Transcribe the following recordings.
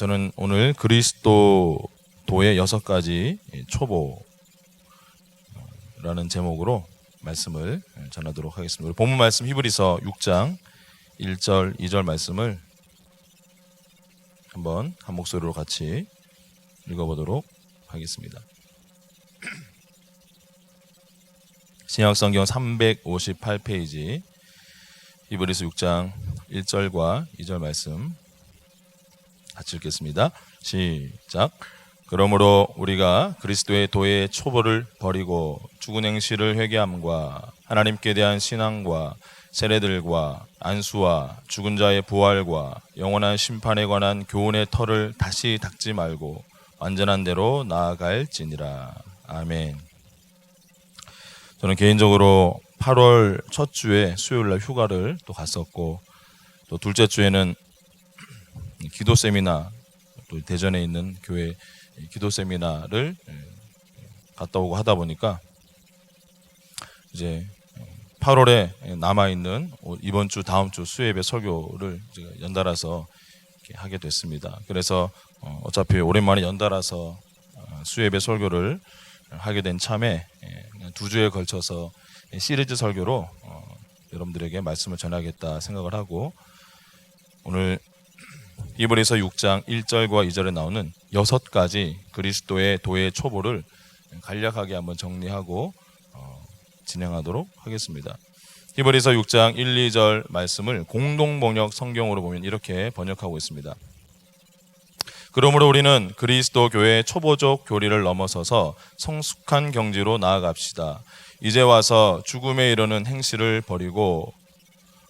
저는 오늘 그리스도의 6가지 초보라는 제목으로 말씀을 전하도록 하겠습니다. 우리 본문 말씀 히브리서 6장 1절, 2절 말씀을 한번 한 목소리로 같이 읽어보도록 하겠습니다. 신약성경 358페이지 히브리서 6장 1절과 2절 말씀 같이 읽겠습니다. 시작. 그러므로 우리가 그리스도의 도의 초보를 버리고 죽은 행실을 회개함과 하나님께 대한 신앙과 세례들과 안수와 죽은 자의 부활과 영원한 심판에 관한 교훈의 털을 다시 닦지 말고 완전한 대로 나아갈지니라. 아멘. 저는 개인적으로 8월 첫 주에 수요일날 휴가를 또 갔었고, 또 둘째 주에는 기도 세미나, 또 대전에 있는 교회 기도 세미나를 갔다 오고 하다 보니까 이제 8월에 남아있는 이번 주 다음 주 수요예배 설교를 제가 연달아서 하게 됐습니다. 그래서 어차피 오랜만에 연달아서 수요예배 설교를 하게 된 참에 2주에 걸쳐서 시리즈 설교로 여러분들에게 말씀을 전하겠다 생각을 하고, 오늘 히브리서 6장 1절과 2절에 나오는 6가지 그리스도의 도의 초보를 간략하게 한번 정리하고 진행하도록 하겠습니다. 히브리서 6장 1, 2절 말씀을 공동번역 성경으로 보면 이렇게 번역하고 있습니다. 그러므로 우리는 그리스도 교회의 초보적 교리를 넘어서서 성숙한 경지로 나아갑시다. 이제 와서 죽음에 이르는 행실을 버리고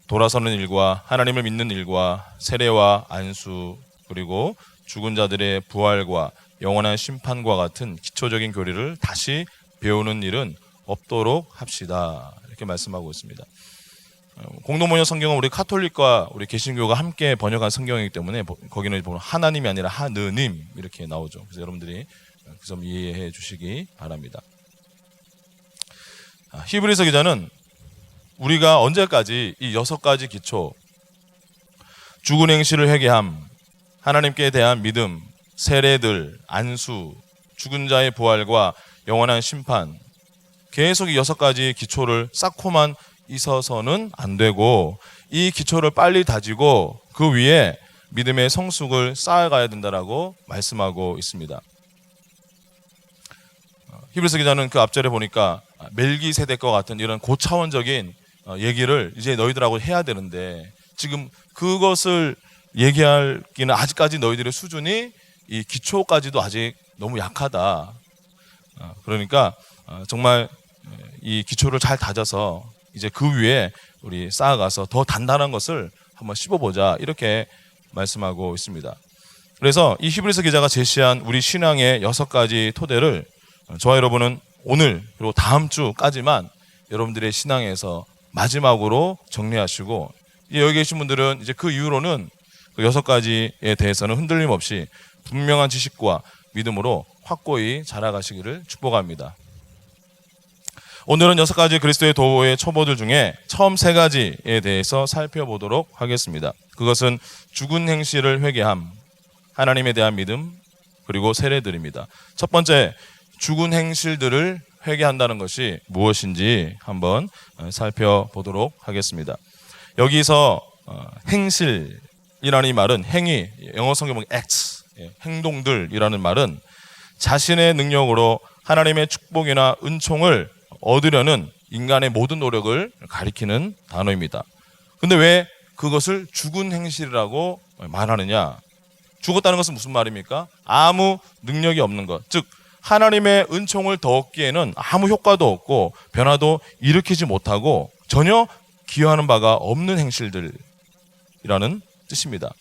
돌아서는 일과 하나님을 믿는 일과 세례와 안수, 그리고 죽은 자들의 부활과 영원한 심판과 같은 기초적인 교리를 다시 배우는 일은 없도록 합시다. 이렇게 말씀하고 있습니다. 공동번역 성경은 우리 카톨릭과 우리 개신교가 함께 번역한 성경이기 때문에 거기는 보면 하나님이 아니라 하느님 이렇게 나오죠. 그래서 여러분들이 그 점 이해해 주시기 바랍니다. 히브리서 기자는 우리가 언제까지 이 6가지 기초, 죽은 행실을 회개함, 하나님께 대한 믿음, 세례들, 안수, 죽은 자의 부활과 영원한 심판, 계속 이 6가지 기초를 쌓고만 있어서는 안 되고, 이 기초를 빨리 다지고 그 위에 믿음의 성숙을 쌓아가야 된다라고 말씀하고 있습니다. 히브리서 기자는 그 앞절에 보니까 멜기세덱과 같은 이런 고차원적인 얘기를 이제 너희들하고 해야 되는데, 지금 그것을 얘기하기는 아직까지 너희들의 수준이 이 기초까지도 아직 너무 약하다. 그러니까 정말 이 기초를 잘 다져서 이제 그 위에 우리 쌓아가서 더 단단한 것을 한번 씹어보자, 이렇게 말씀하고 있습니다. 그래서 이 히브리서 기자가 제시한 우리 신앙의 6가지 토대를 저와 여러분은 오늘 그리고 다음 주까지만 여러분들의 신앙에서 마지막으로 정리하시고, 여기 계신 분들은 이제 그 이후로는 그 6가지에 대해서는 흔들림 없이 분명한 지식과 믿음으로 확고히 자라가시기를 축복합니다. 오늘은 6가지 그리스도의 도의 초보들 중에 처음 3가지에 대해서 살펴보도록 하겠습니다. 그것은 죽은 행실을 회개함, 하나님에 대한 믿음, 그리고 세례들입니다. 첫 번째, 죽은 행실들을 회개한다는 것이 무엇인지 한번 살펴보도록 하겠습니다. 여기서 행실이라는 이 말은 행위, 영어 성경 보면 acts, 행동들이라는 말은 자신의 능력으로 하나님의 축복이나 은총을 얻으려는 인간의 모든 노력을 가리키는 단어입니다. 근데 왜 그것을 죽은 행실이라고 말하느냐? 죽었다는 것은 무슨 말입니까? 아무 능력이 없는 것, 즉 하나님의 은총을 더 얻기에는 아무 효과도 없고 변화도 일으키지 못하고 전혀 기여하는 바가 없는 행실들이라는 뜻입니다.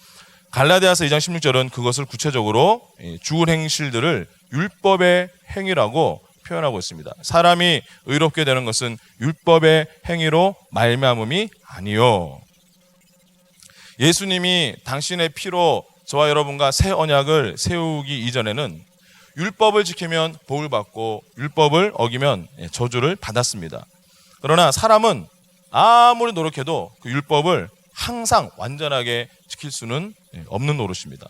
갈라디아서 2장 16절은 그것을 구체적으로 죽은 행실들을 율법의 행위라고 표현하고 있습니다. 사람이 의롭게 되는 것은 율법의 행위로 말미암음이 아니요. 예수님이 당신의 피로 저와 여러분과 새 언약을 세우기 이전에는 율법을 지키면 복을 받고 율법을 어기면 저주를 받았습니다. 그러나 사람은 아무리 노력해도 그 율법을 항상 완전하게 지킬 수는 없는 노릇입니다.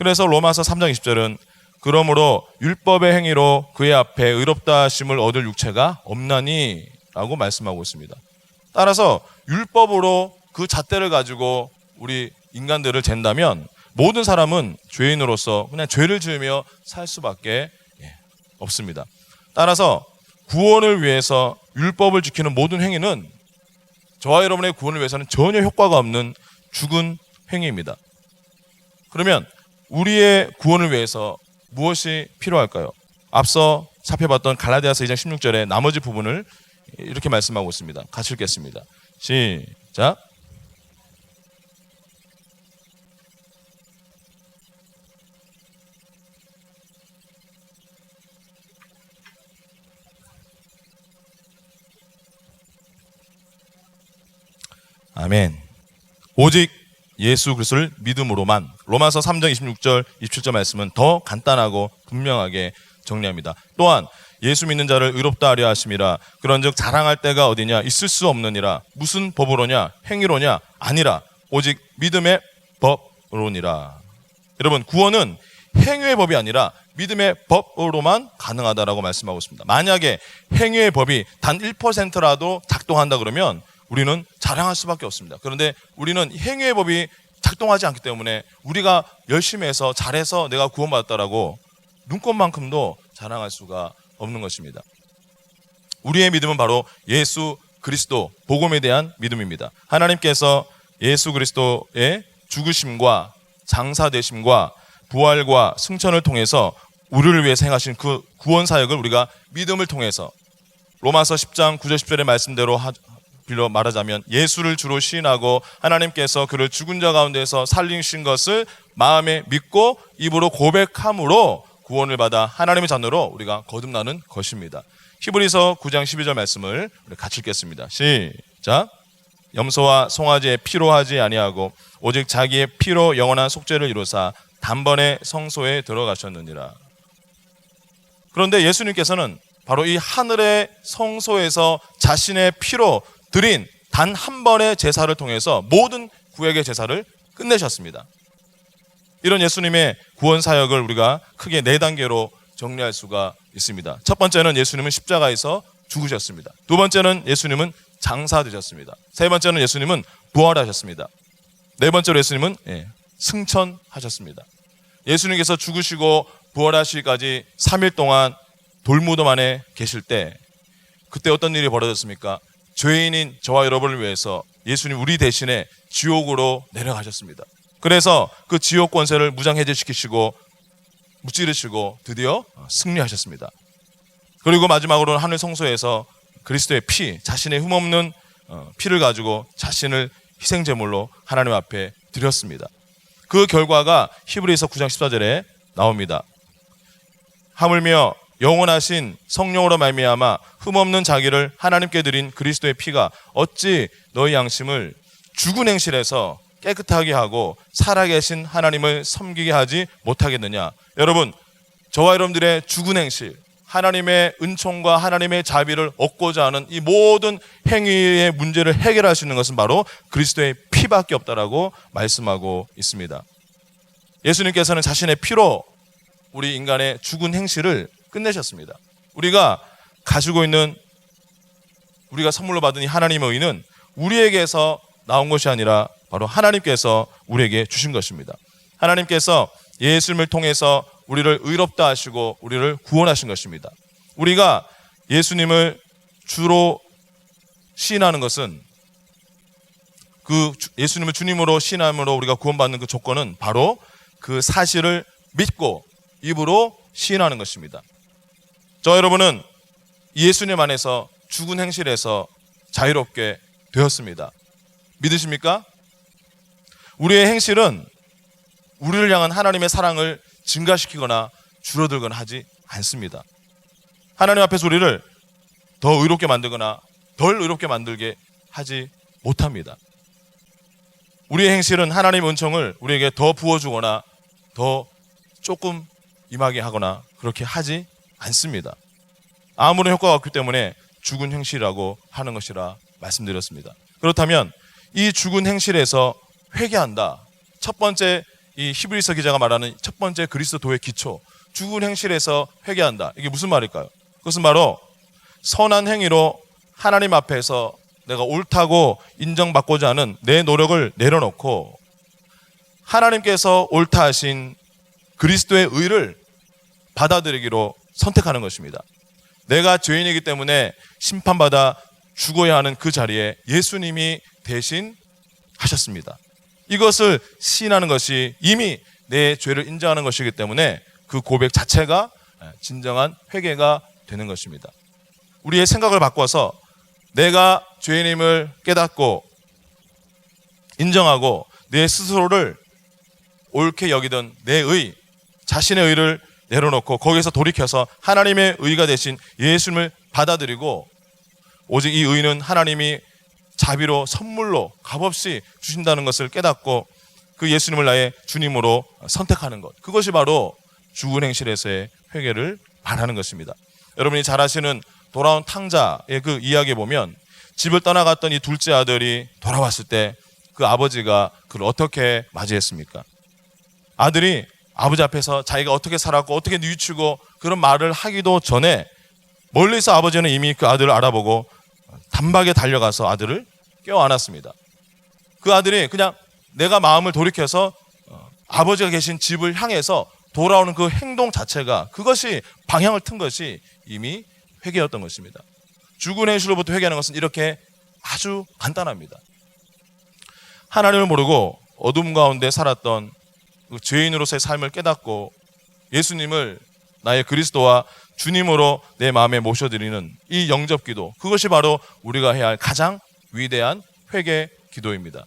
그래서 로마서 3장 20절은 그러므로 율법의 행위로 그의 앞에 의롭다 하심을 얻을 육체가 없나니 라고 말씀하고 있습니다. 따라서 율법으로 그 잣대를 가지고 우리 인간들을 잰다면 모든 사람은 죄인으로서 그냥 죄를 지으며 살 수밖에 없습니다. 따라서 구원을 위해서 율법을 지키는 모든 행위는 저와 여러분의 구원을 위해서는 전혀 효과가 없는 죽은 행위입니다. 그러면 우리의 구원을 위해서 무엇이 필요할까요? 앞서 살펴봤던 갈라디아서 2장 16절의 나머지 부분을 이렇게 말씀하고 있습니다. 같이 읽겠습니다. 시작. 아멘. 오직 예수 그리스도를 믿음으로만. 로마서 3장 26절 27절 말씀은 더 간단하고 분명하게 정리합니다. 또한 예수 믿는 자를 의롭다 하려 하심이라. 그런즉 자랑할 때가 어디냐? 있을 수 없느니라. 무슨 법으로냐? 행위로냐? 아니라 오직 믿음의 법으로니라. 여러분, 구원은 행위의 법이 아니라 믿음의 법으로만 가능하다라고 말씀하고 있습니다. 만약에 행위의 법이 단 1%라도 작동한다 그러면 우리는 자랑할 수밖에 없습니다. 그런데 우리는 행위의 법이 작동하지 않기 때문에 우리가 열심히 해서 잘해서 내가 구원받았다라고 눈꼽만큼도 자랑할 수가 없는 것입니다. 우리의 믿음은 바로 예수 그리스도 복음에 대한 믿음입니다. 하나님께서 예수 그리스도의 죽으심과 장사되심과 부활과 승천을 통해서 우리를 위해서 행하신 그 구원 사역을 우리가 믿음을 통해서 로마서 10장 9절 10절의 말씀대로 빌려 말하자면 예수를 주로 시인하고 하나님께서 그를 죽은 자 가운데서 살리신 것을 마음에 믿고 입으로 고백함으로 구원을 받아 하나님의 자녀로 우리가 거듭나는 것입니다. 히브리서 9장 12절 말씀을 우리 같이 읽겠습니다. 시작. 염소와 송아지의 피로 하지 아니하고 오직 자기의 피로 영원한 속죄를 이루사 단번에 성소에 들어가셨느니라. 그런데 예수님께서는 바로 이 하늘의 성소에서 자신의 피로 드린 단 한 번의 제사를 통해서 모든 구약의 제사를 끝내셨습니다. 이런 예수님의 구원 사역을 우리가 크게 4단계로 정리할 수가 있습니다. 첫 번째는 예수님은 십자가에서 죽으셨습니다. 두 번째는 예수님은 장사되셨습니다. 세 번째는 예수님은 부활하셨습니다. 네 번째로 예수님은 승천하셨습니다. 예수님께서 죽으시고 부활하시기까지 3일 동안 돌무덤 안에 계실 때 그때 어떤 일이 벌어졌습니까? 죄인인 저와 여러분을 위해서 예수님 우리 대신에 지옥으로 내려가셨습니다. 그래서 그 지옥 권세를 무장해제시키시고 무찌르시고 드디어 승리하셨습니다. 그리고 마지막으로는 하늘 성소에서 그리스도의 피, 자신의 흠없는 피를 가지고 자신을 희생제물로 하나님 앞에 드렸습니다. 그 결과가 히브리서 9장 14절에 나옵니다. 하물며 영원하신 성령으로 말미암아 흠없는 자기를 하나님께 드린 그리스도의 피가 어찌 너희 양심을 죽은 행실에서 깨끗하게 하고 살아계신 하나님을 섬기게 하지 못하겠느냐. 여러분, 저와 여러분들의 죽은 행실, 하나님의 은총과 하나님의 자비를 얻고자 하는 이 모든 행위의 문제를 해결할 수 있는 것은 바로 그리스도의 피밖에 없다라고 말씀하고 있습니다. 예수님께서는 자신의 피로 우리 인간의 죽은 행실을 끝내셨습니다. 우리가 가지고 있는, 우리가 선물로 받은 이 하나님의 의는 우리에게서 나온 것이 아니라 바로 하나님께서 우리에게 주신 것입니다. 하나님께서 예수님을 통해서 우리를 의롭다 하시고 우리를 구원하신 것입니다. 우리가 예수님을 주로 시인하는 것은, 그 예수님을 주님으로 시인함으로 우리가 구원받는 그 조건은 바로 그 사실을 믿고 입으로 시인하는 것입니다. 저 여러분은 예수님 안에서 죽은 행실에서 자유롭게 되었습니다. 믿으십니까? 우리의 행실은 우리를 향한 하나님의 사랑을 증가시키거나 줄어들거나 하지 않습니다. 하나님 앞에서 우리를 더 의롭게 만들거나 덜 의롭게 만들게 하지 못합니다. 우리의 행실은 하나님의 은총을 우리에게 더 부어주거나 더 조금 임하게 하거나 그렇게 하지 않습니다. 아무런 효과가 없기 때문에 죽은 행실이라고 하는 것이라 말씀드렸습니다. 그렇다면 이 죽은 행실에서 회개한다. 첫 번째 이 히브리서 기자가 말하는 첫 번째 그리스도의 기초, 죽은 행실에서 회개한다. 이게 무슨 말일까요? 그것은 바로 선한 행위로 하나님 앞에서 내가 옳다고 인정받고자 하는 내 노력을 내려놓고 하나님께서 옳다 하신 그리스도의 의를 받아들이기로 선택하는 것입니다. 내가 죄인이기 때문에 심판받아 죽어야 하는 그 자리에 예수님이 대신 하셨습니다. 이것을 시인하는 것이 이미 내 죄를 인정하는 것이기 때문에 그 고백 자체가 진정한 회개가 되는 것입니다. 우리의 생각을 바꿔서 내가 죄인임을 깨닫고 인정하고 내 스스로를 옳게 여기던 내 의, 자신의 의를 내려놓고 거기에서 돌이켜서 하나님의 의가 되신 예수님을 받아들이고 오직 이 의는 하나님이 자비로 선물로 값없이 주신다는 것을 깨닫고 그 예수님을 나의 주님으로 선택하는 것, 그것이 바로 죽은 행실에서의 회개를 말하는 것입니다. 여러분이 잘 아시는 돌아온 탕자의 그 이야기에 보면 집을 떠나갔던 이 둘째 아들이 돌아왔을 때 그 아버지가 그를 어떻게 맞이했습니까? 아들이 아버지 앞에서 자기가 어떻게 살았고 어떻게 뉘우치고 그런 말을 하기도 전에 멀리서 아버지는 이미 그 아들을 알아보고 단박에 달려가서 아들을 껴안았습니다. 그 아들이 그냥 내가 마음을 돌이켜서 아버지가 계신 집을 향해서 돌아오는 그 행동 자체가, 그것이 방향을 튼 것이 이미 회개였던 것입니다. 죽은 행실로부터 회개하는 것은 이렇게 아주 간단합니다. 하나님을 모르고 어둠 가운데 살았던 그 죄인으로서의 삶을 깨닫고 예수님을 나의 그리스도와 주님으로 내 마음에 모셔드리는 이 영접기도, 그것이 바로 우리가 해야 할 가장 위대한 회개 기도입니다.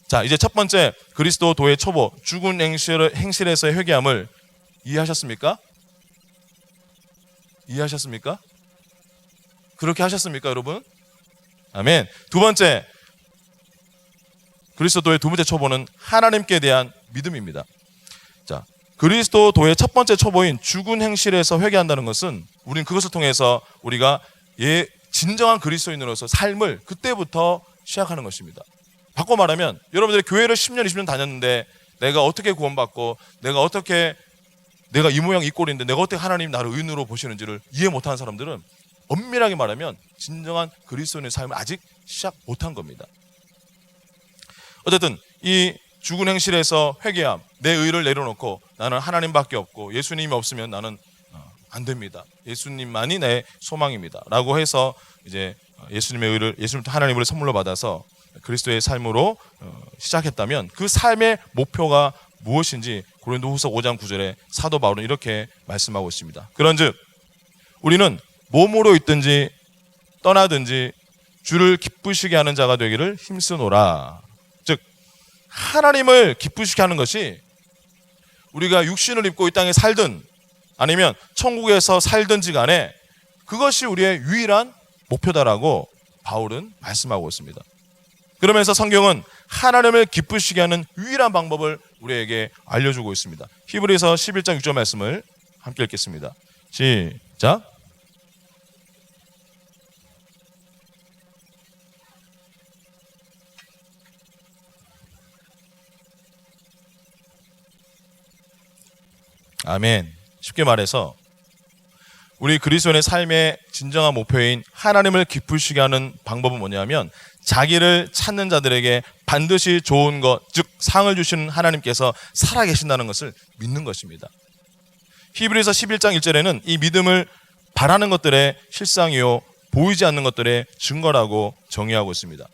자, 이제 첫 번째 그리스도도의 초보, 죽은 행실에서의 회개함을 이해하셨습니까? 이해하셨습니까? 그렇게 하셨습니까, 여러분? 아멘. 두 번째 그리스도도의 두 번째 초보는 하나님께 대한 믿음입니다. 자, 그리스도도의 첫 번째 초보인 죽은 행실에서 회개한다는 것은 우리는 그것을 통해서 우리가 진정한 그리스도인으로서 삶을 그때부터 시작하는 것입니다. 바꿔 말하면 여러분들이 교회를 10년, 20년 다녔는데 내가 어떻게 구원받고 내가 이 모양 이 꼴인데 내가 어떻게 하나님 나를 의인으로 보시는지를 이해 못하는 사람들은 엄밀하게 말하면 진정한 그리스도인의 삶을 아직 시작 못한 겁니다. 어쨌든 이 죽은 행실에서 회개함, 내 의를 내려놓고 나는 하나님밖에 없고 예수님이 없으면 나는 안 됩니다. 예수님만이 내 소망입니다. 라고 해서 이제 예수님의 의를, 예수님 하나님을 선물로 받아서 그리스도의 삶으로 시작했다면 그 삶의 목표가 무엇인지 고린도후서 5장 9절에 사도 바울은 이렇게 말씀하고 있습니다. 그런즉 우리는 몸으로 있든지 떠나든지 주를 기쁘시게 하는 자가 되기를 힘쓰노라. 즉 하나님을 기쁘시게 하는 것이 우리가 육신을 입고 이 땅에 살든 아니면 천국에서 살든지 간에 그것이 우리의 유일한 목표다라고 바울은 말씀하고 있습니다. 그러면서 성경은 하나님을 기쁘시게 하는 유일한 방법을 우리에게 알려주고 있습니다. 히브리서 11장 6절 말씀을 함께 읽겠습니다. 시작. 아멘. 쉽게 말해서 우리 그리스도인의 삶의 진정한 목표인 하나님을 기쁘시게 하는 방법은 뭐냐면 자기를 찾는 자들에게 반드시 좋은 것, 즉 상을 주시는 하나님께서 살아계신다는 것을 믿는 것입니다. 히브리서 11장 1절에는 이 믿음을 바라는 것들의 실상이요 보이지 않는 것들의 증거라고 정의하고 있습니다.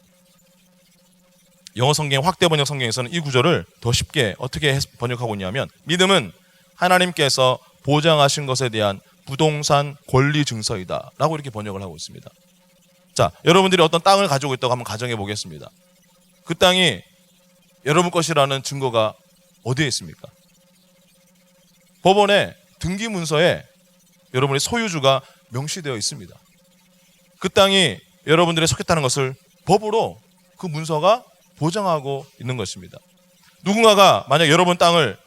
영어 성경 확대 번역 성경에서는 이 구절을 더 쉽게 어떻게 번역하고 있냐면 믿음은 하나님께서 보장하신 것에 대한 부동산 권리 증서이다 라고 이렇게 번역을 하고 있습니다. 자, 여러분들이 어떤 땅을 가지고 있다고 한번 가정해 보겠습니다. 그 땅이 여러분 것이라는 증거가 어디에 있습니까? 법원에 등기 문서에 여러분의 소유주가 명시되어 있습니다. 그 땅이 여러분들의 속했다는 것을 법으로 그 문서가 보장하고 있는 것입니다. 누군가가 만약 여러분 땅을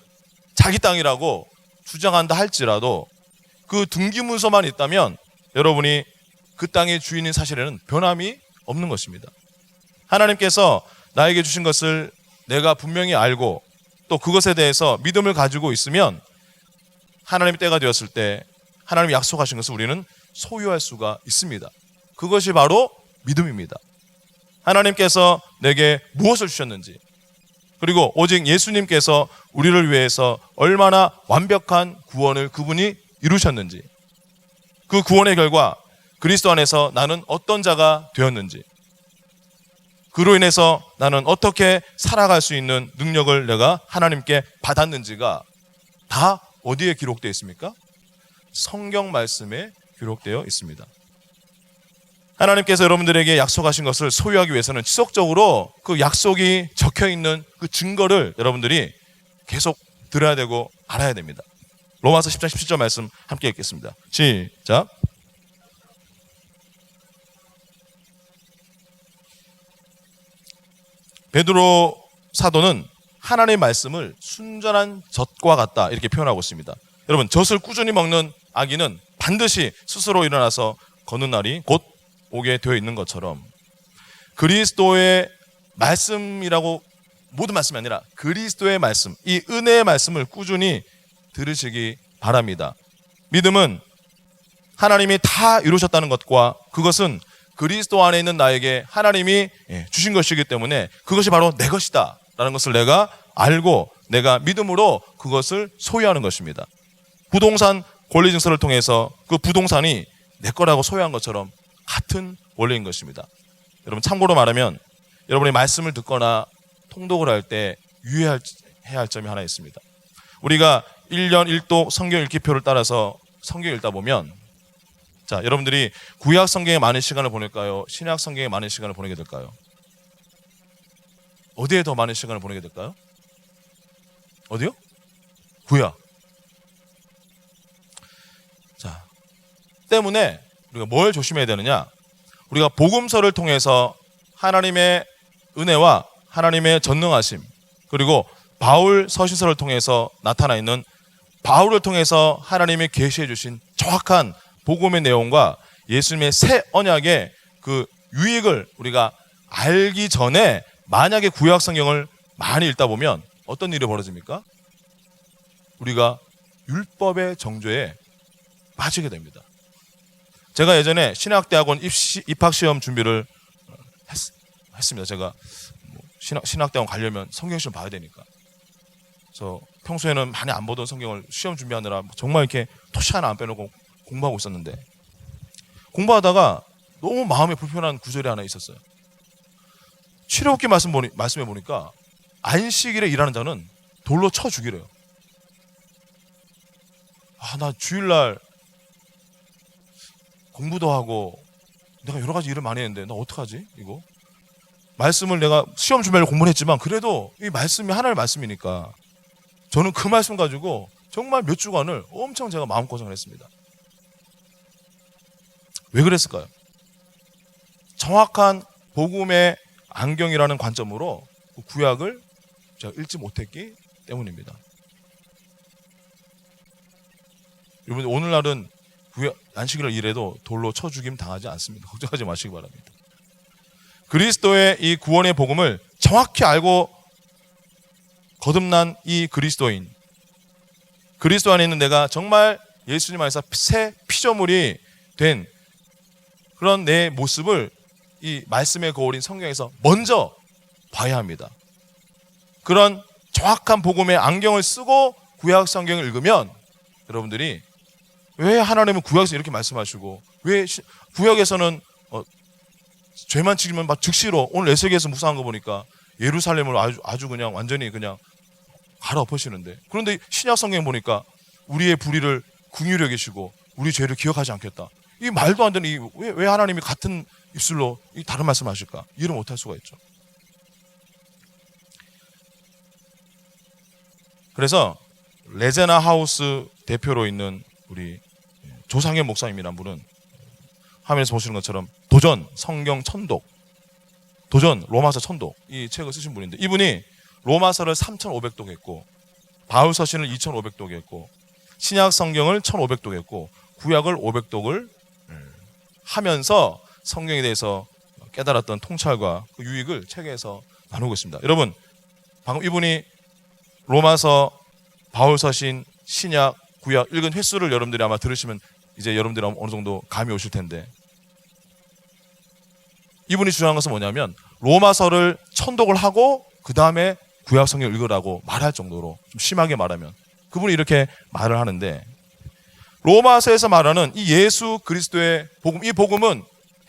자기 땅이라고 주장한다 할지라도 그 등기 문서만 있다면 여러분이 그 땅의 주인인 사실에는 변함이 없는 것입니다. 하나님께서 나에게 주신 것을 내가 분명히 알고 또 그것에 대해서 믿음을 가지고 있으면 하나님의 때가 되었을 때 하나님이 약속하신 것을 우리는 소유할 수가 있습니다. 그것이 바로 믿음입니다. 하나님께서 내게 무엇을 주셨는지, 그리고 오직 예수님께서 우리를 위해서 얼마나 완벽한 구원을 그분이 이루셨는지, 그 구원의 결과 그리스도 안에서 나는 어떤 자가 되었는지, 그로 인해서 나는 어떻게 살아갈 수 있는 능력을 내가 하나님께 받았는지가 다 어디에 기록되어 있습니까? 성경 말씀에 기록되어 있습니다. 하나님께서 여러분들에게 약속하신 것을 소유하기 위해서는 지속적으로 그 약속이 적혀있는 그 증거를 여러분들이 계속 들어야 되고 알아야 됩니다. 로마서 10장 17절 말씀 함께 읽겠습니다. 시작. 베드로 사도는 하나님의 말씀을 순전한 젖과 같다 이렇게 표현하고 있습니다. 여러분, 젖을 꾸준히 먹는 아기는 반드시 스스로 일어나서 걷는 날이 곧 오게 되어 있는 것처럼 그리스도의 말씀이라고 모든 말씀이 아니라 그리스도의 말씀, 이 은혜의 말씀을 꾸준히 들으시기 바랍니다. 믿음은 하나님이 다 이루셨다는 것과 그것은 그리스도 안에 있는 나에게 하나님이 주신 것이기 때문에 그것이 바로 내 것이다 라는 것을 내가 알고 내가 믿음으로 그것을 소유하는 것입니다. 부동산 권리증서를 통해서 그 부동산이 내 거라고 소유한 것처럼 같은 원리인 것입니다. 여러분, 참고로 말하면 여러분이 말씀을 듣거나 통독을 할 때 유의해야 할 점이 하나 있습니다. 우리가 1년 1독 성경 읽기표를 따라서 성경 읽다 보면, 자, 여러분들이 구약 성경에 많은 시간을 보낼까요? 신약 성경에 많은 시간을 보내게 될까요? 어디에 더 많은 시간을 보내게 될까요? 어디요? 구약. 자, 때문에 우리가 뭘 조심해야 되느냐? 우리가 복음서를 통해서 하나님의 은혜와 하나님의 전능하심, 그리고 바울 서신서를 통해서 나타나 있는 바울을 통해서 하나님이 계시해 주신 정확한 복음의 내용과 예수님의 새 언약의 그 유익을 우리가 알기 전에 만약에 구약 성경을 많이 읽다 보면 어떤 일이 벌어집니까? 우리가 율법의 정죄에 빠지게 됩니다. 제가 예전에 신학대학원 입학시험 준비를 했습니다. 제가 신학대학원 가려면 성경시험 봐야 되니까. 그래서 평소에는 많이 안 보던 성경을 시험 준비하느라 정말 이렇게 토시 하나 안 빼놓고 공부하고 있었는데, 공부하다가 너무 마음에 불편한 구절이 하나 있었어요. 출애굽기 말씀해 보니까 안식일에 일하는 자는 돌로 쳐 죽이래요. 나 주일날 공부도 하고 내가 여러 가지 일을 많이 했는데 나 어떡하지 이거? 말씀을 내가 시험 준비하려고 공부를 했지만 그래도 이 말씀이 하나님의 말씀이니까 저는 그 말씀 가지고 정말 몇 주간을 엄청 제가 마음고생을 했습니다. 왜 그랬을까요? 정확한 복음의 안경이라는 관점으로 그 구약을 제가 읽지 못했기 때문입니다. 여러분, 오늘날은 안식일을 일해도 돌로 쳐 죽임 당하지 않습니다. 걱정하지 마시기 바랍니다. 그리스도의 이 구원의 복음을 정확히 알고 거듭난 이 그리스도인, 그리스도 안에 있는 내가 정말 예수님 안에서 새 피조물이 된 그런 내 모습을 이 말씀의 거울인 성경에서 먼저 봐야 합니다. 그런 정확한 복음의 안경을 쓰고 구약 성경을 읽으면 여러분들이 왜 하나님은 구약에서 이렇게 말씀하시고 왜 구약에서는 죄만 지키면 막 즉시로, 오늘 에스겔에서 묵상한 거 보니까 예루살렘을 아주 그냥 완전히 그냥 갈아엎으시는데, 그런데 신약 성경 보니까 우리의 불의를 긍휼히 여기시고 우리 죄를 기억하지 않겠다. 이 말도 안 되는 왜 하나님이 같은 입술로 이 다른 말씀하실까? 이해를 못할 수가 있죠. 그래서 레제나 하우스 대표로 있는 우리 조상현 목사님이란 분은 화면에서 보시는 것처럼 도전 성경 천독, 도전 로마서 천독 이 책을 쓰신 분인데, 이분이 로마서를 3,500독 했고 바울 서신을 2,500독 했고 신약 성경을 1,500독 했고 구약을 500독을 하면서 성경에 대해서 깨달았던 통찰과 그 유익을 책에서 나누고 있습니다. 여러분, 방금 이분이 로마서, 바울서신, 신약, 구약 읽은 횟수를 여러분들이 아마 들으시면 이제 여러분들이 어느 정도 감이 오실 텐데, 이분이 주장한 것은 뭐냐면 로마서를 천독을 하고 그 다음에 구약 성경을 읽으라고 말할 정도로, 좀 심하게 말하면 그분이 이렇게 말을 하는데, 로마서에서 말하는 이 예수 그리스도의 복음, 이 복음은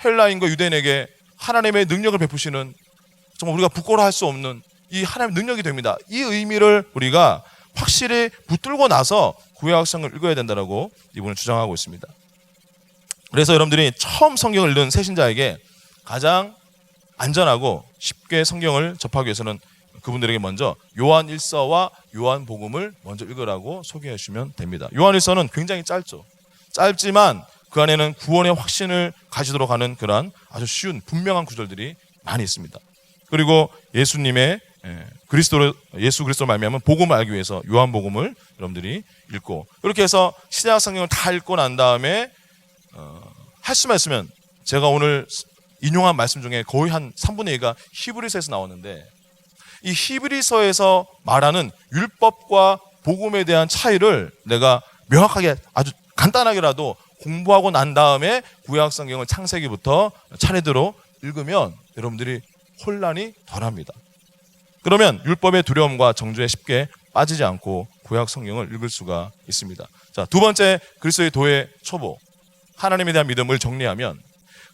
헬라인과 유대인에게 하나님의 능력을 베푸시는, 정말 우리가 부끄러워할 수 없는 이 하나님의 능력이 됩니다. 이 의미를 우리가 확실히 붙들고 나서 구약 성경을 읽어야 된다고 이분은 주장하고 있습니다. 그래서 여러분들이 처음 성경을 읽는 새신자에게 가장 안전하고 쉽게 성경을 접하기 위해서는 그분들에게 먼저 요한 1서와 요한 복음을 먼저 읽으라고 소개해 주시면 됩니다. 요한 1서는 굉장히 짧죠. 짧지만 그 안에는 구원의 확신을 가지도록 하는 그러한 아주 쉬운 분명한 구절들이 많이 있습니다. 그리고 예수님의 예수 그리스도를 말미암은 복음을 알기 위해서 요한복음을 여러분들이 읽고, 이렇게 해서 신약 성경을 다 읽고 난 다음에 할 수만 있으면, 제가 오늘 인용한 말씀 중에 거의 한 3분의 2가 히브리서에서 나오는데, 이 히브리서에서 말하는 율법과 복음에 대한 차이를 내가 명확하게 아주 간단하게라도 공부하고 난 다음에 구약 성경을 창세기부터 차례대로 읽으면 여러분들이 혼란이 덜합니다. 그러면 율법의 두려움과 정죄에 쉽게 빠지지 않고 구약 성경을 읽을 수가 있습니다. 자, 두 번째, 그리스도의 도의 초보, 하나님에 대한 믿음을 정리하면,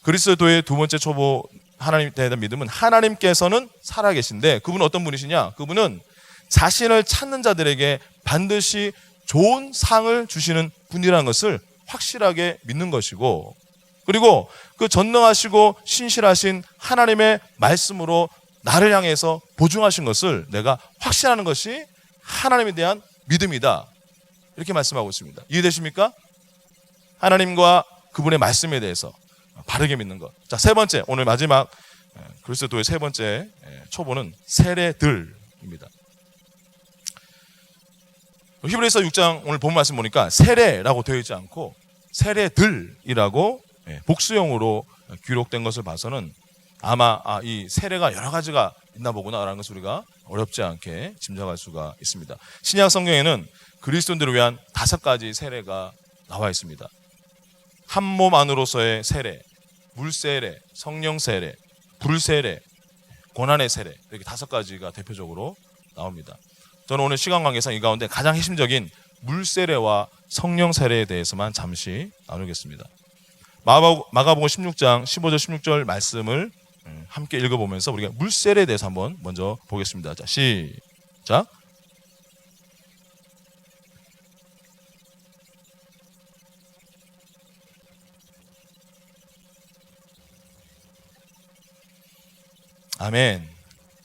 그리스도의 도의 두 번째 초보, 하나님에 대한 믿음은 하나님께서는 살아계신데, 그분은 어떤 분이시냐? 그분은 자신을 찾는 자들에게 반드시 좋은 상을 주시는 분이라는 것을 확실하게 믿는 것이고, 그리고 그 전능하시고 신실하신 하나님의 말씀으로 나를 향해서 보증하신 것을 내가 확신하는 것이 하나님에 대한 믿음이다, 이렇게 말씀하고 있습니다. 이해되십니까? 하나님과 그분의 말씀에 대해서 바르게 믿는 것. 자, 세 번째, 오늘 마지막 그리스도의 세 번째 초보는 세례들입니다. 히브리서 6장 오늘 본 말씀 보니까 세례라고 되어 있지 않고 세례들이라고 복수형으로 기록된 것을 봐서는 아마 이 세례가 여러 가지가 있나 보구나라는 것을 우리가 어렵지 않게 짐작할 수가 있습니다. 신약 성경에는 그리스도인들을 위한 5가지 세례가 나와 있습니다. 한 몸 안으로서의 세례, 물세례, 성령세례, 불세례, 고난의 세례, 이렇게 5가지가 대표적으로 나옵니다. 저는 오늘 시간 관계상 이 가운데 가장 핵심적인 물세례와 성령세례에 대해서만 잠시 나누겠습니다. 마가복음 16장 15절 16절 말씀을 함께 읽어보면서 우리가 물세례에 대해서 한번 먼저 보겠습니다. 자, 시작. 아멘.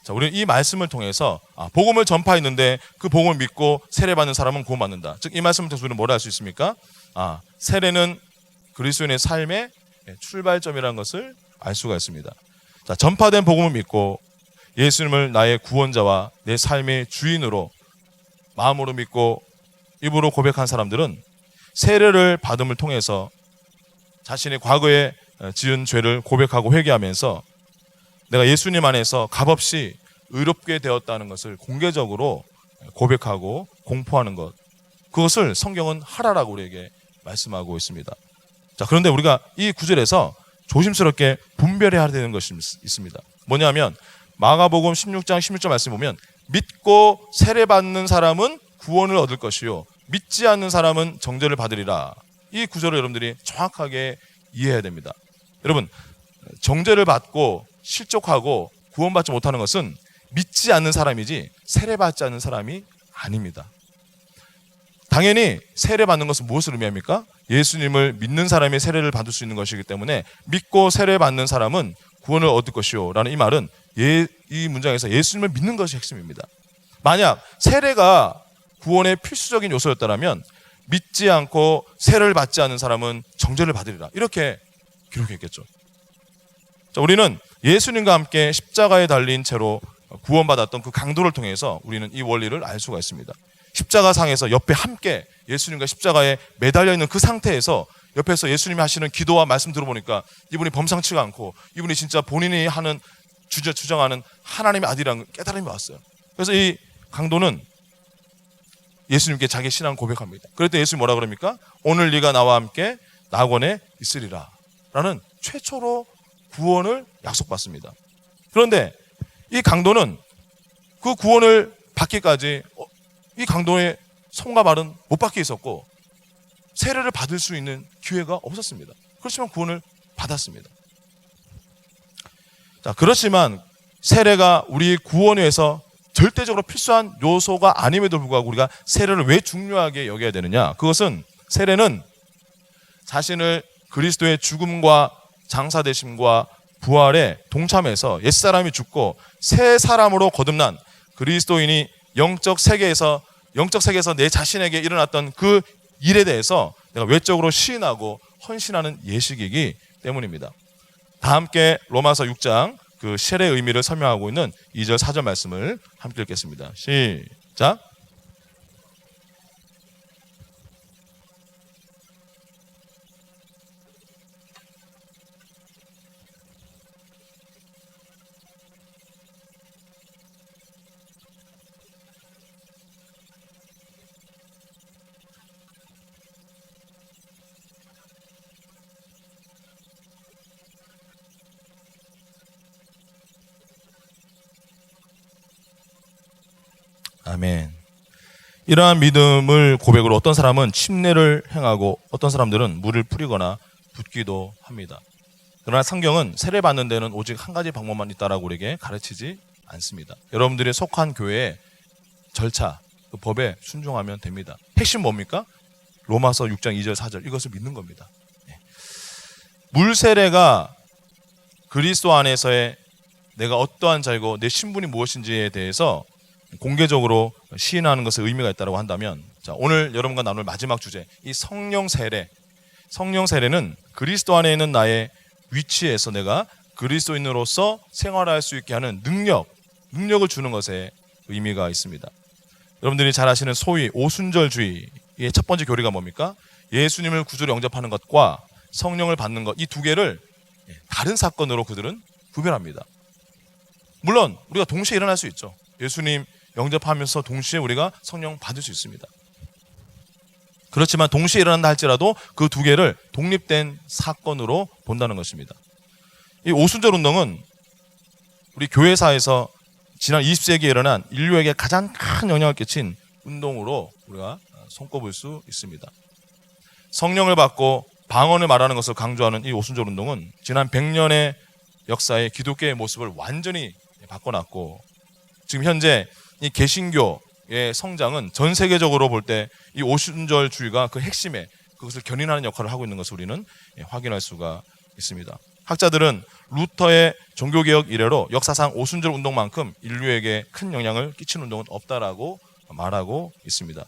자, 우리는 이 말씀을 통해서 복음을 전파했는데 그 복음을 믿고 세례받는 사람은 구원받는다. 즉, 이 말씀을 통해서 우리는 뭘 알 수 있습니까? 세례는 그리스도인의 삶의 출발점이라는 것을 알 수가 있습니다. 자, 전파된 복음을 믿고 예수님을 나의 구원자와 내 삶의 주인으로 마음으로 믿고 입으로 고백한 사람들은 세례를 받음을 통해서 자신의 과거에 지은 죄를 고백하고 회개하면서 내가 예수님 안에서 값없이 의롭게 되었다는 것을 공개적으로 고백하고 공포하는 것, 그것을 성경은 하라라고 우리에게 말씀하고 있습니다. 자, 그런데 우리가 이 구절에서 조심스럽게 분별해야 되는 것이 있습니다. 뭐냐면 마가복음 16장 16절 말씀 보면 믿고 세례받는 사람은 구원을 얻을 것이요 믿지 않는 사람은 정죄를 받으리라. 이 구절을 여러분들이 정확하게 이해해야 됩니다. 여러분, 정죄를 받고 실족하고 구원받지 못하는 것은 믿지 않는 사람이지 세례받지 않는 사람이 아닙니다. 당연히 세례받는 것은 무엇을 의미합니까? 예수님을 믿는 사람이 세례를 받을 수 있는 것이기 때문에 믿고 세례받는 사람은 구원을 얻을 것이요 라는 이 말은 이 문장에서 예수님을 믿는 것이 핵심입니다. 만약 세례가 구원의 필수적인 요소였다면 믿지 않고 세례를 받지 않는 사람은 정죄를 받으리라, 이렇게 기록했겠죠. 자, 우리는 예수님과 함께 십자가에 달린 채로 구원받았던 그 강도를 통해서 우리는 이 원리를 알 수가 있습니다. 십자가상에서 옆에 함께 예수님과 십자가에 매달려 있는 그 상태에서 옆에서 예수님이 하시는 기도와 말씀 들어보니까 이분이 범상치가 않고 이분이 진짜 본인이 하는 주장하는 하나님의 아들이라는 깨달음이 왔어요. 그래서 이 강도는 예수님께 자기 신앙을 고백합니다. 그랬더니 예수님 뭐라 그럽니까? 오늘 네가 나와 함께 낙원에 있으리라 라는 최초로 구원을 약속받습니다. 그런데 이 강도는 그 구원을 받기까지 이 강도의 손과 발은 못 받게 있었고 세례를 받을 수 있는 기회가 없었습니다. 그렇지만 구원을 받았습니다. 자, 그렇지만 세례가 우리 구원에 위해서 절대적으로 필수한 요소가 아님에도 불구하고 우리가 세례를 왜 중요하게 여겨야 되느냐? 그것은 세례는 자신을 그리스도의 죽음과 장사되심과 부활에 동참해서 옛사람이 죽고 새 사람으로 거듭난 그리스도인이 영적 세계에서 내 자신에게 일어났던 그 일에 대해서 내가 외적으로 시인하고 헌신하는 예식이기 때문입니다. 다 함께 로마서 6장 그 세례의 의미를 설명하고 있는 2절 4절 말씀을 함께 읽겠습니다. 시작. 아멘. 이러한 믿음을 고백으로 어떤 사람은 침례를 행하고 어떤 사람들은 물을 뿌리거나 붓기도 합니다. 그러나 성경은 세례 받는 데는 오직 한 가지 방법만 있다라고 우리에게 가르치지 않습니다. 여러분들이 속한 교회의 절차, 그 법에 순종하면 됩니다. 핵심 뭡니까? 로마서 6장 2절 4절 이것을 믿는 겁니다. 물 세례가 그리스도 안에서의 내가 어떠한 자이고 내 신분이 무엇인지에 대해서 공개적으로 시인하는 것에 의미가 있다고 한다면, 자, 오늘 여러분과 나눌 마지막 주제, 이 성령 세례. 성령 세례는 그리스도 안에 있는 나의 위치에서 내가 그리스도인으로서 생활할 수 있게 하는 능력을 주는 것에 의미가 있습니다. 여러분들이 잘 아시는 소위 오순절주의의 첫 번째 교리가 뭡니까? 예수님을 구주로 영접하는 것과 성령을 받는 것, 이 두 개를 다른 사건으로 그들은 구별합니다. 물론 우리가 동시에 일어날 수 있죠. 예수님 영접하면서 동시에 우리가 성령 받을 수 있습니다. 그렇지만 동시에 일어난다 할지라도 그 두 개를 독립된 사건으로 본다는 것입니다. 이 오순절 운동은 우리 교회사에서 지난 20세기에 일어난 인류에게 가장 큰 영향을 끼친 운동으로 우리가 손꼽을 수 있습니다. 성령을 받고 방언을 말하는 것을 강조하는 이 오순절 운동은 지난 100년의 역사의 기독교의 모습을 완전히 바꿔놨고, 지금 현재 이 개신교의 성장은 전 세계적으로 볼 때 이 오순절주의가 그 핵심에 그것을 견인하는 역할을 하고 있는 것을 우리는 확인할 수가 있습니다. 학자들은 루터의 종교개혁 이래로 역사상 오순절 운동만큼 인류에게 큰 영향을 끼친 운동은 없다라고 말하고 있습니다.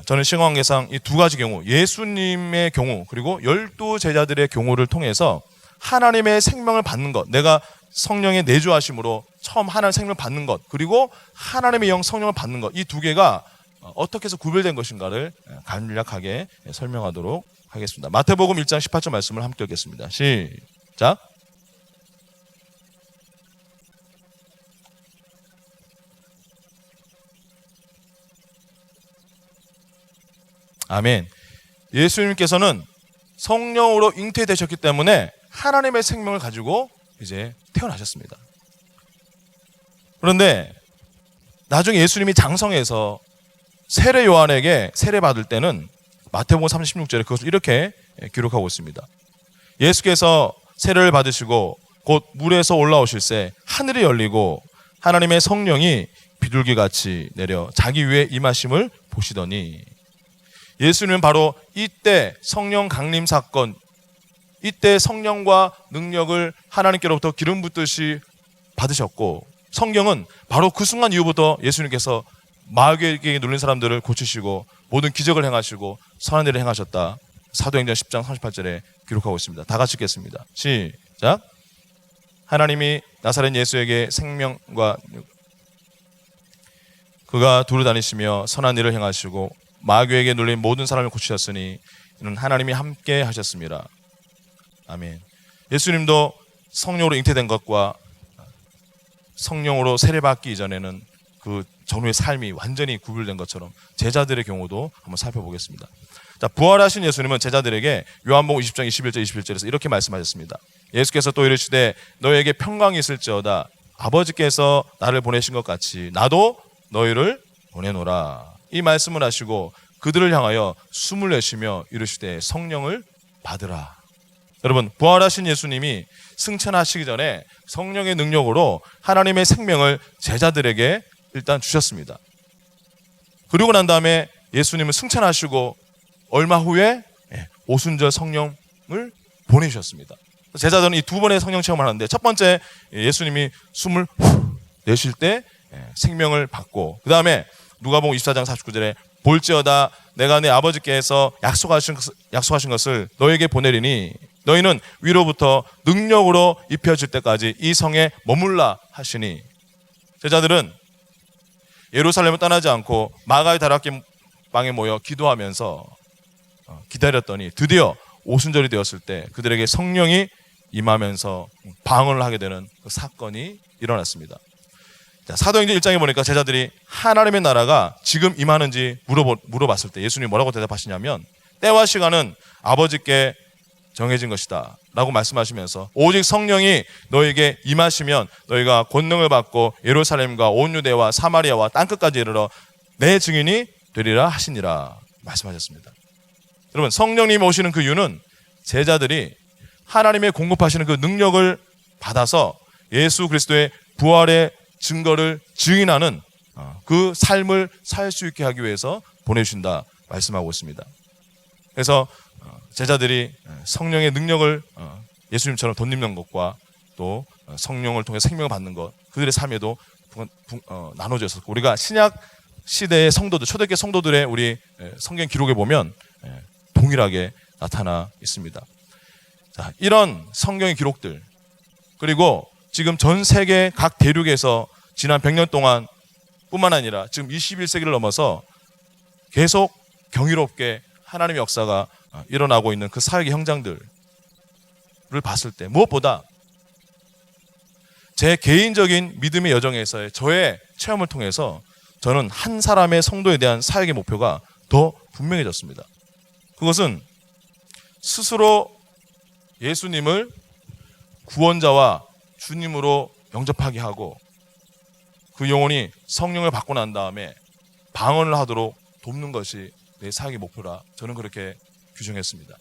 저는 신앙관계상 이 두 가지 경우, 예수님의 경우 그리고 12제자들의 경우를 통해서 하나님의 생명을 받는 것, 내가 성령의 내주하심으로 처음 하나님의 생명을 받는 것, 그리고 하나님의 영 성령을 받는 것, 이 두 개가 어떻게 해서 구별된 것인가를 간략하게 설명하도록 하겠습니다. 마태복음 1장 18절 말씀을 함께 읽겠습니다. 시작. 아멘. 예수님께서는 성령으로 잉태되셨기 때문에 하나님의 생명을 가지고 이제 태어나셨습니다. 그런데 나중에 예수님이 장성해서 세례 요한에게 세례 받을 때는 마태복음 36절에 그것을 이렇게 기록하고 있습니다. 예수께서 세례를 받으시고 곧 물에서 올라오실새 하늘이 열리고 하나님의 성령이 비둘기같이 내려 자기 위에 임하심을 보시더니, 예수님은 바로 이때 성령 강림 사건, 이때 성령과 능력을 하나님께로부터 기름 붓듯이 받으셨고, 성경은 바로 그 순간 이후부터 예수님께서 마귀에게 눌린 사람들을 고치시고 모든 기적을 행하시고 선한 일을 행하셨다. 사도행전 10장 38절에 기록하고 있습니다. 다 같이 읽겠습니다. 시작. 하나님이 나사렛 예수에게 생명과 그가 두루 다니시며 선한 일을 행하시고 마귀에게 눌린 모든 사람을 고치셨으니 이는 하나님이 함께 하셨습니다. 아멘. 예수님도 성령으로 잉태된 것과 성령으로 세례받기 이전에는 그 전후의 삶이 완전히 구별된 것처럼 제자들의 경우도 한번 살펴보겠습니다. 자, 부활하신 예수님은 제자들에게 요한복음 20장 21절 21절에서 이렇게 말씀하셨습니다. 예수께서 또 이르시되 너희에게 평강이 있을지어다. 아버지께서 나를 보내신 것 같이 나도 너희를 보내노라. 이 말씀을 하시고 그들을 향하여 숨을 내쉬며 이르시되 성령을 받으라. 여러분, 부활하신 예수님이 승천하시기 전에 성령의 능력으로 하나님의 생명을 제자들에게 일단 주셨습니다. 그리고 난 다음에 예수님은 승천하시고 얼마 후에 오순절 성령을 보내주셨습니다. 제자들은 이 두 번의 성령 체험을 하는데, 첫 번째 예수님이 숨을 내쉴 때 생명을 받고, 그 다음에 누가복음 24장 49절에 볼지어다 내가 내 아버지께서 약속하신 것을 너에게 보내리니 너희는 위로부터 능력으로 입혀질 때까지 이 성에 머물라 하시니, 제자들은 예루살렘을 떠나지 않고 마가의 다락방에 모여 기도하면서 기다렸더니 드디어 오순절이 되었을 때 그들에게 성령이 임하면서 방언을 하게 되는 그 사건이 일어났습니다. 자, 사도행전 1장에 보니까 제자들이 하나님의 나라가 지금 임하는지 물어봤을 때 예수님이 뭐라고 대답하시냐면, 때와 시간은 아버지께 정해진 것이다 라고 말씀하시면서, 오직 성령이 너에게 임하시면 너희가 권능을 받고 예루살렘과 온 유대와 사마리아와 땅끝까지 이르러 내 증인이 되리라 하시니라 말씀하셨습니다. 여러분, 성령님이 오시는 그 이유는 제자들이 하나님의 공급하시는 그 능력을 받아서 예수 그리스도의 부활의 증거를 증인하는 그 삶을 살 수 있게 하기 위해서 보내주신다 말씀하고 있습니다. 그래서 제자들이 성령의 능력을 예수님처럼 덧입는 것과 또 성령을 통해 생명을 받는 것, 그들의 삶에도 나눠져 있었고, 우리가 신약 시대의 성도들, 초대교회 성도들의 우리 성경 기록에 보면 동일하게 나타나 있습니다. 자, 이런 성경의 기록들, 그리고 지금 전 세계 각 대륙에서 지난 100년 동안 뿐만 아니라 지금 21세기를 넘어서 계속 경이롭게 하나님의 역사가 일어나고 있는 그 사역의 현장들을 봤을 때, 무엇보다 제 개인적인 믿음의 여정에서의 저의 체험을 통해서 저는 한 사람의 성도에 대한 사역의 목표가 더 분명해졌습니다. 그것은 스스로 예수님을 구원자와 주님으로 영접하게 하고 그 영혼이 성령을 받고 난 다음에 방언을 하도록 돕는 것이 내 사역의 목표라 저는 그렇게 규정했습니다.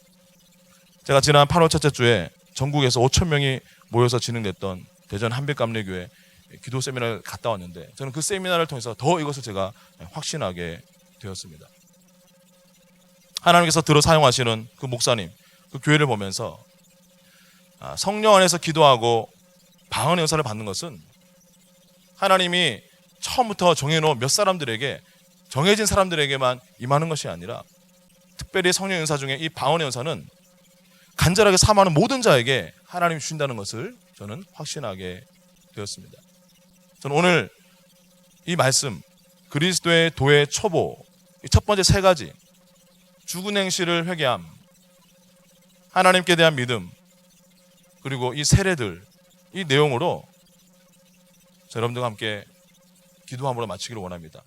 제가 지난 8월 첫째 주에 전국에서 5천 명이 모여서 진행됐던 대전 한빛감리교회 기도 세미나를 갔다 왔는데, 저는 그 세미나를 통해서 더 이것을 제가 확신하게 되었습니다. 하나님께서 들어 사용하시는 그 목사님, 그 교회를 보면서 성령 안에서 기도하고 방언의 은사를 받는 것은 하나님이 처음부터 정해놓은 몇 사람들에게, 정해진 사람들에게만 임하는 것이 아니라 특별히 성령 은사 중에 이 방언의 은사는 간절하게 사모하는 모든 자에게 하나님이 주신다는 것을 저는 확신하게 되었습니다. 저는 오늘 이 말씀, 그리스도의 도의 초보, 첫 번째 세 가지, 죽은 행실을 회개함, 하나님께 대한 믿음, 그리고 이 세례들, 이 내용으로 여러분들과 함께 기도함으로 마치기를 원합니다.